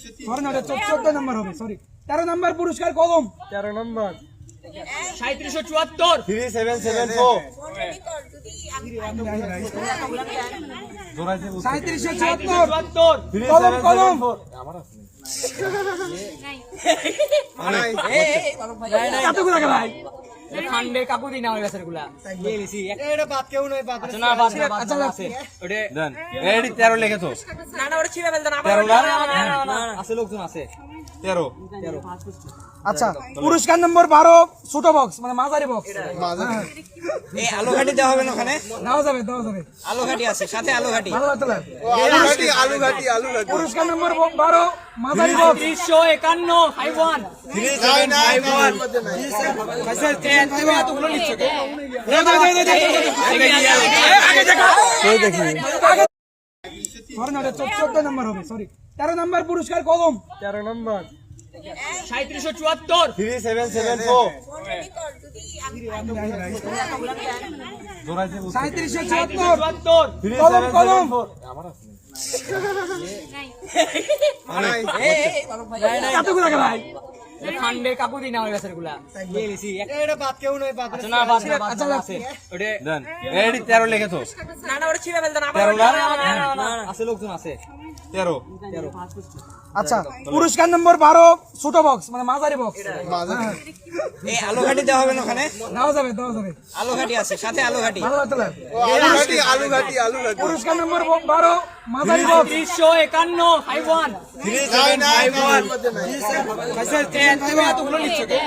14 নম্বর হবে, সরি 13 নম্বর পুরস্কার কলম। 13 নম্বর 3774 3774 3774 কলম কলম। কতগুলো লাগে ভাই? খান্ডে কাকু দিনা হয়ে গেছে এগুলা নিয়ে নিছি এটা বাদ কেউ নয় বাদ আচ্ছা না বাদ আছে ওটা দেন এডি 13 লিখে তো না না ওটা ছিঁড়ে ফেল দেন 13 না আছে লোকজন আছে 13 আচ্ছা পুরস্কার নম্বর 12 ছোট বক্স মানে মাঝারি বক্স। এই আলু ঘাটি দেওয়া হবে না ওখানে দেওয়া যাবে আলু ঘাটি আছে সাথে আলু ঘাটি ভালো লাগতো না। আলু ঘাটি পুরস্কার নম্বর 12 মাঝারি বক্স। 351 51 3751 তুমি এতগুলো নিচ্ছ কে আগে 14 নম্বর হবে, সরি 13 নম্বর পুরস্কার কলম। 13 নম্বর 3774 3774 3774 কলম কলম। কতগুলো লাগে ভাই? খান্ডে কাকু দিনা হয়ে গেছে এগুলা নিয়ে নিছি এটা বাদ কেউ নয় বাদ আচ্ছা না বাদ আছে ওটা দেন এডি 13 লিখে তো না না ওটা ছিঁড়ে ফেল দেন 13 না আছে লোকজন আছে 13 আচ্ছা পুরস্কার নম্বর 12 ছোট বক্স মানে মাঝারি বক্স। এই আলু ঘাটি দেওয়া হবে না ওখানে দেওয়া যাবে আলু ঘাটি আছে সাথে আলু ঘাটি ভালো লাগতো না। আলু ঘাটি পুরস্কার নম্বর 12 মাঝারি বক্স। 351 51 3751 তুমি এতগুলো নিচ্ছ কে